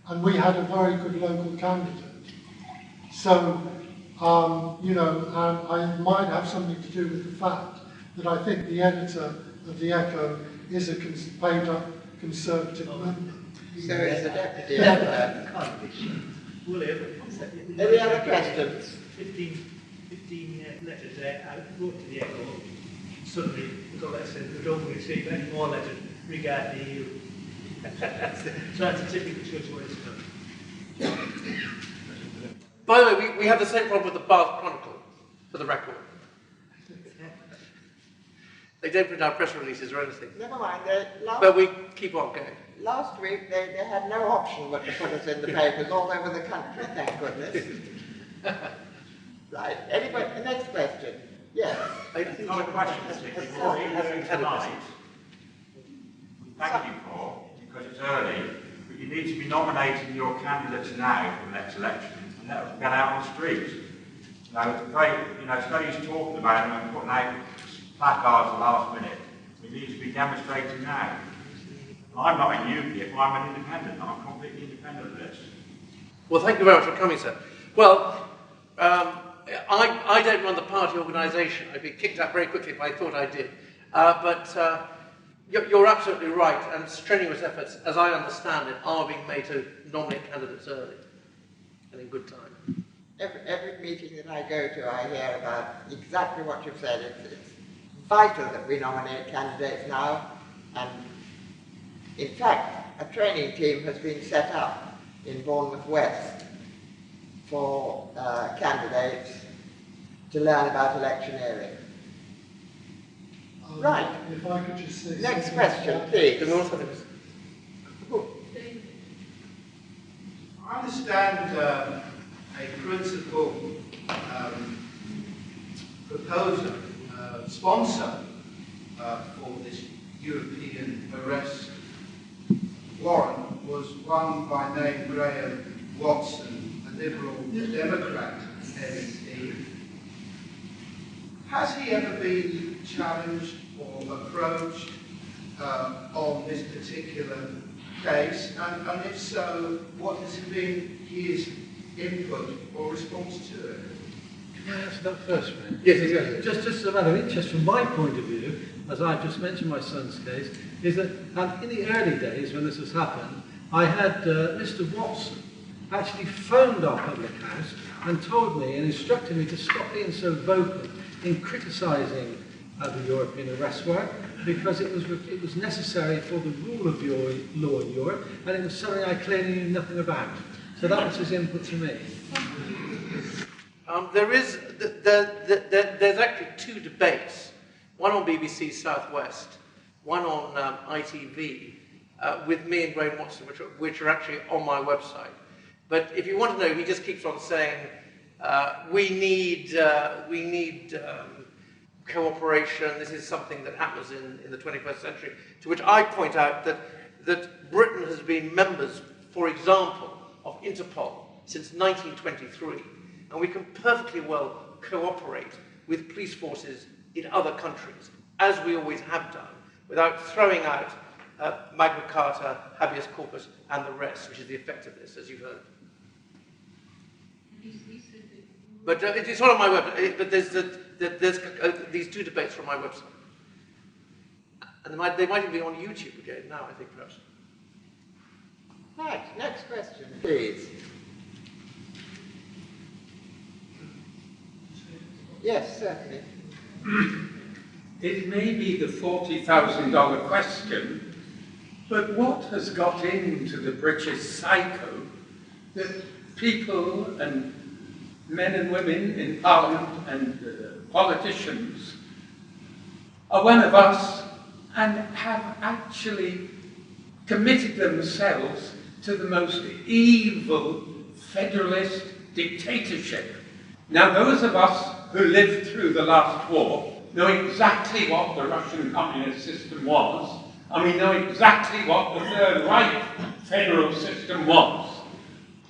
[SPEAKER 6] And we had a very good local candidate. So, you know, and I might have something to do with the fact that I think the editor of the Echo is a paid-up Conservative member.
[SPEAKER 1] So is the deputy editor. Any other questions?
[SPEAKER 9] 15 letters there, I wrote to the Echo. Suddenly, we got letters saying we don't receive any more letters regarding the EU. So that's a typical situation.
[SPEAKER 2] By the way, we have the same problem with the Bath Chronicle, for the record. They don't print out press releases or anything.
[SPEAKER 1] Never mind.
[SPEAKER 2] But we keep on going.
[SPEAKER 1] Last week they had no option but to put us in the papers all over the country, thank goodness. Right. Anybody? Next question. Yes.
[SPEAKER 7] It's not a question, particularly. What you're doing tonight, thank you for, because it's early, but you need to be nominating your candidates now for the next election and let them get out on the streets. Now, it's great, you know, it's no use talking about them and putting out placards at the last minute. We need to be demonstrating now. I'm not in UKIP, I'm an independent. I'm completely independent of this.
[SPEAKER 2] Well, thank you very much for coming, sir. Well, I don't run the party organisation. I'd be kicked out very quickly if I thought I did. But you're absolutely right, and strenuous efforts, as I understand it, are being made to nominate candidates early and in good time.
[SPEAKER 1] Every meeting that I go to, I hear about exactly what you've said. It's vital that we nominate candidates now, and in fact, a training team has been set up in Bournemouth West for candidates to learn about electioneering. Right.
[SPEAKER 6] If I could just say
[SPEAKER 1] next question, please.
[SPEAKER 5] I understand a principal proposer sponsor for this European Arrest Warrant was one by name Graham Watson, a Liberal Democrat MEP. Has he ever been challenged or approached on this particular case? And if so, what has been his input or response to it?
[SPEAKER 4] Can I answer that first, mate?
[SPEAKER 5] Yes, exactly.
[SPEAKER 4] Just as a matter of interest from my point of view, as I've just mentioned my son's case, is that in the early days when this has happened, I had Mr. Watson actually phoned our public house and told me and instructed me to stop being so vocal in criticising the European Arrest Warrant, because it was necessary for the rule of law in Europe, and it was something I clearly knew nothing about. So that was his input to me.
[SPEAKER 3] There's actually two debates, one on BBC Southwest, one on ITV, with me and Graham Watson, which are actually on my website. But if you want to know, he just keeps on saying, we need cooperation, this is something that happens in the 21st century, to which I point out that Britain has been members, for example, of Interpol since 1923, and we can perfectly well cooperate with police forces in other countries, as we always have done, without throwing out Magna Carta, habeas corpus, and the rest, which is the effect of this, as you've heard. But it's not on my website, but there's these two debates from my website. And they might even be on YouTube again now, I think, perhaps.
[SPEAKER 1] Right, next question, please. Yes, certainly.
[SPEAKER 10] It may be the $40,000 question, but what has got into the British psycho that people and men and women in Parliament and politicians are one of us and have actually committed themselves to the most evil federalist dictatorship? Now, those of us who lived through the last war know exactly what the Russian communist system was, and we know exactly what the Third Reich federal system was.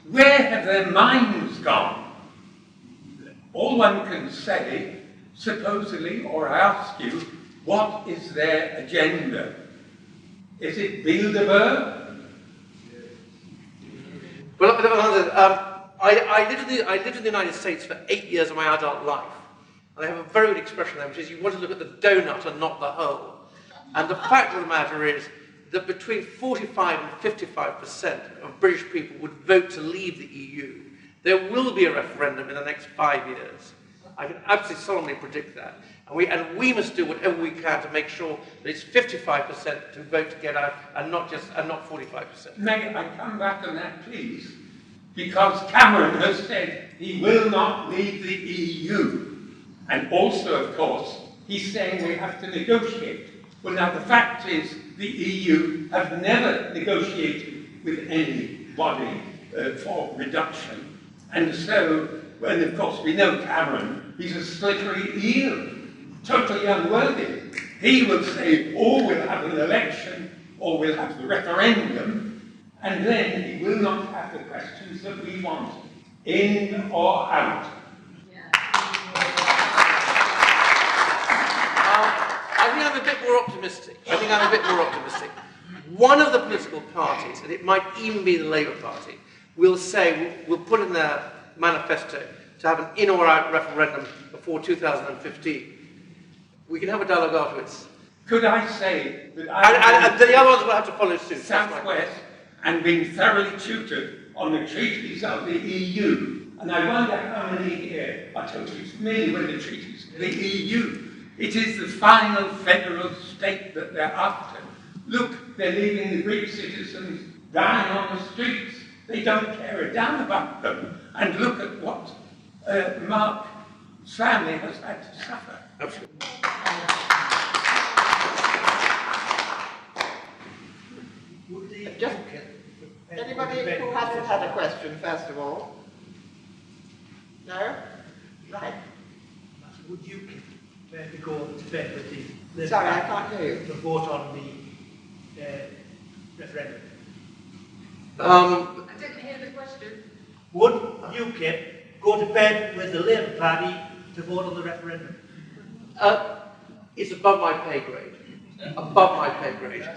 [SPEAKER 10] Where have their minds gone? All one can say, supposedly, or I ask you, what is their agenda? Is it Bilderberg?
[SPEAKER 3] Well, I lived in the United States for 8 years of my adult life. And I have a very good expression there, which is you want to look at the donut and not the hole. And the fact of the matter is that between 45 and 55% of British people would vote to leave the EU. There will be a referendum in the next 5 years. I can absolutely solemnly predict that. And we must do whatever we can to make sure that it's 55% to vote to get out and not 45%.
[SPEAKER 10] May I come back on that, please? Because Cameron has said he will not leave the EU. And also, of course, he's saying we have to negotiate. Well, now, the fact is the EU have never negotiated with anybody for reduction. And so, and of course, we know Cameron, he's a slippery eel, totally unworthy. He will say, oh, we'll have an election, or we'll have the referendum, and then he will not have the questions that we want, in or out.
[SPEAKER 3] I think I'm a bit more optimistic. One of the political parties, and it might even be the Labour Party, will say, we'll put in their manifesto to have an in or out referendum before 2015. We can have a dialogue afterwards.
[SPEAKER 10] Could I say that
[SPEAKER 3] and the other ones will have to follow suit.
[SPEAKER 10] Southwest and been thoroughly tutored on the treaties of the EU, and I wonder how many here are totally familiar with the treaties of the EU. It is the final federal state that they're after. Look, they're leaving the Greek citizens dying on the streets. They don't care a damn about them. And look at what Mark's family has had to suffer.
[SPEAKER 3] Absolutely.
[SPEAKER 1] Just anybody who hasn't had a question, first of all? No? Right.
[SPEAKER 5] Would UKIP
[SPEAKER 9] to go to bed with the Labour
[SPEAKER 1] Sorry, I
[SPEAKER 9] Party
[SPEAKER 1] can't hear you.
[SPEAKER 9] to vote on the referendum.
[SPEAKER 8] I didn't hear the question.
[SPEAKER 9] Would UKIP go to bed with the Labour Party to vote on the referendum?
[SPEAKER 2] It's above my pay grade. Above my pay grade.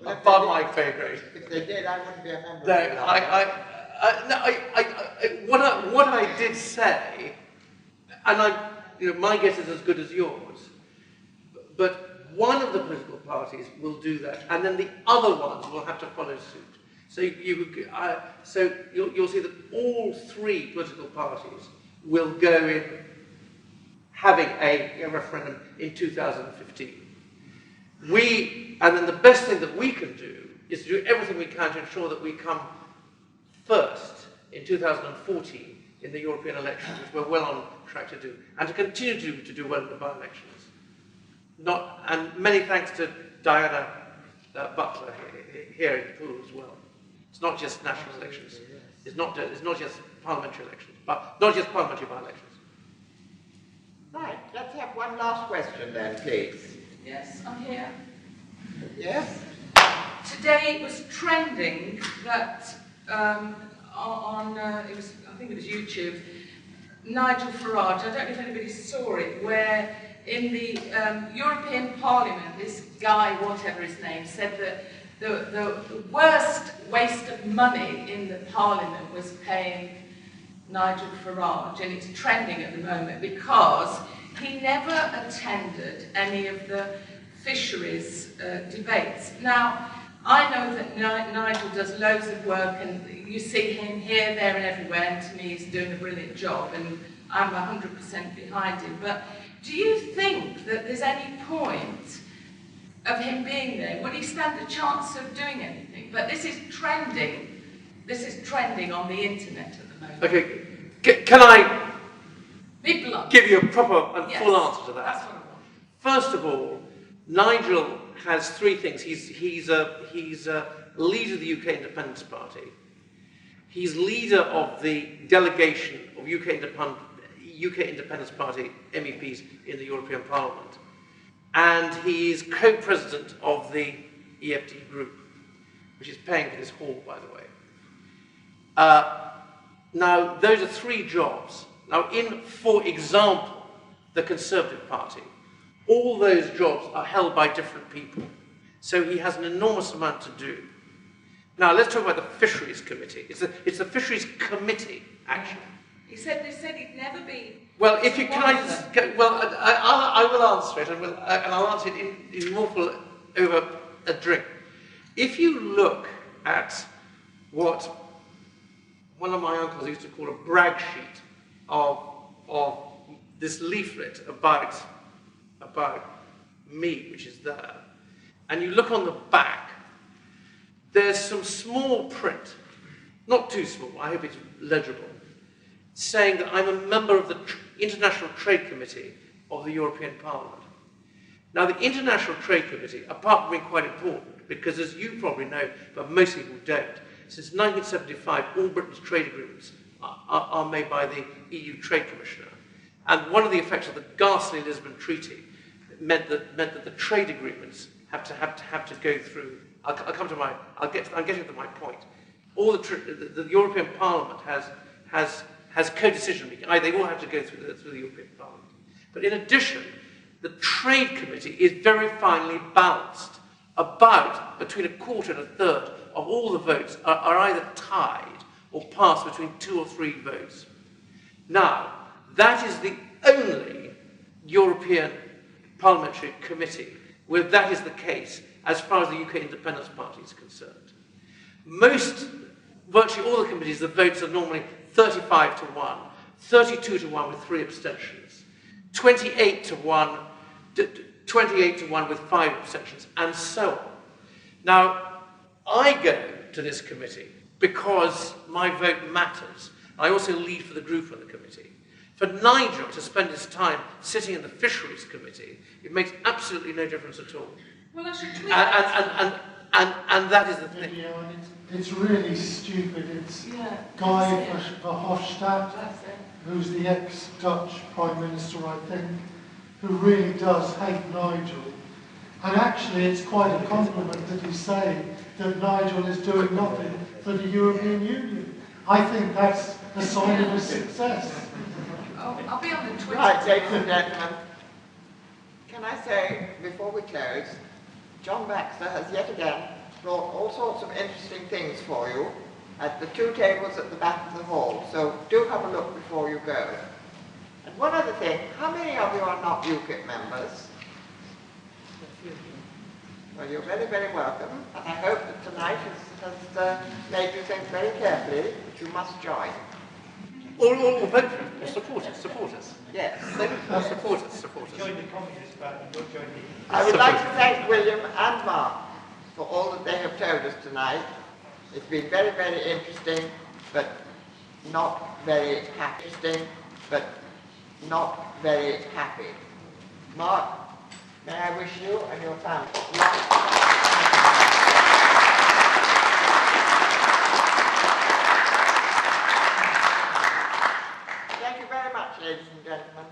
[SPEAKER 2] Above my pay grade.
[SPEAKER 1] If they did, I wouldn't be a member.
[SPEAKER 2] No, what I did say, and my guess is as good as yours, but one of the political parties will do that, and then the other ones will have to follow suit. So you'll see that all three political parties will go in having a referendum in 2015. And then the best thing that we can do is to do everything we can to ensure that we come first in 2014 in the European elections, which we're well on track to do, and to continue to do well in the by-elections. And many thanks to Diana Butler here in the pool as well. It's not just national elections. It's not just parliamentary elections, but not just parliamentary by-elections.
[SPEAKER 1] Right, let's have one last question then, please.
[SPEAKER 8] Yes, I'm here.
[SPEAKER 1] Yes?
[SPEAKER 8] Today it was trending that I think it was YouTube, Nigel Farage, I don't know if anybody saw it, where in the European Parliament, this guy, whatever his name, said that the worst waste of money in the Parliament was paying Nigel Farage, and it's trending at the moment because he never attended any of the fisheries debates. Now, I know that Nigel does loads of work, and you see him here, there and everywhere, and to me he's doing a brilliant job, and I'm 100% behind him. But do you think that there's any point of him being there? Would he stand a chance of doing anything? But this is trending. This is trending on the internet at the moment.
[SPEAKER 2] Okay, can I
[SPEAKER 8] Be blunt.
[SPEAKER 2] give you a proper and
[SPEAKER 8] Yes,
[SPEAKER 2] full answer to that?
[SPEAKER 8] That's what I want.
[SPEAKER 2] First of all, Nigel has three things. He's a leader of the UK Independence Party. He's leader of the delegation of UK Independence Party MEPs in the European Parliament. And he's co-president of the EFD group, which is paying for this hall, by the way. Now, those are three jobs. Now, for example, the Conservative Party, all those jobs are held by different people. So he has an enormous amount to do. Now, let's talk about the Fisheries Committee. It's the Fisheries Committee, actually.
[SPEAKER 8] They said he'd never been.
[SPEAKER 2] Well, if you can, I will answer it, and I'll answer it in more over a drink. If you look at what one of my uncles used to call a brag sheet of this leaflet about me, which is there, and you look on the back, there's some small print, not too small, I hope it's legible, saying that I'm a member of the International Trade Committee of the European Parliament. Now, the International Trade Committee, apart from being quite important, because as you probably know, but most people don't, since 1975, all Britain's trade agreements are made by the EU Trade Commissioner. And one of the effects of the ghastly Lisbon Treaty meant that the trade agreements have to go through. I'm getting to my point. All the European Parliament has co-decision making. They all have to go through the European Parliament. But in addition, the Trade Committee is very finely balanced. About between a quarter and a third of all the votes are either tied or passed between 2 or 3 votes. Now, that is the only European Parliamentary Committee where that is the case as far as the UK Independence Party is concerned. Virtually all the committees, the votes are normally 35 to 1, 32 to 1 with 3 abstentions, 28 to 1 with 5 abstentions, and so on. Now, I go to this committee because my vote matters. I also lead for the group on the committee. For Nigel to spend his time sitting in the Fisheries Committee, it makes absolutely no difference at all.
[SPEAKER 8] Well, I should tweet
[SPEAKER 2] and that is the thing.
[SPEAKER 6] It's really stupid. It's Guy Verhofstadt, who's the ex-Dutch Prime Minister, I think, who really does hate Nigel. And actually it's quite a compliment that he's saying that Nigel is doing nothing for the European Union. I think that's a sign of a success.
[SPEAKER 8] Oh, I'll be on the Twitter.
[SPEAKER 1] Right, ladies and gentlemen, can I say, before we close, John Baxter has yet again brought all sorts of interesting things for you at the 2 tables at the back of the hall, so do have a look before you go. And one other thing, how many of you are not UKIP members? Well, you're very, very welcome, and I hope that tonight has made you think very carefully that you must join.
[SPEAKER 3] Or vote for him, or support us.
[SPEAKER 1] Yes.
[SPEAKER 3] Support us.
[SPEAKER 9] Join the Communist Party, don't join the...
[SPEAKER 1] I would like to thank William and Mark for all that they have told us tonight. It's been very, very interesting, but not very happy. Interesting, but not very happy. Mark, may I wish you and your family Thank you very much, ladies and gentlemen.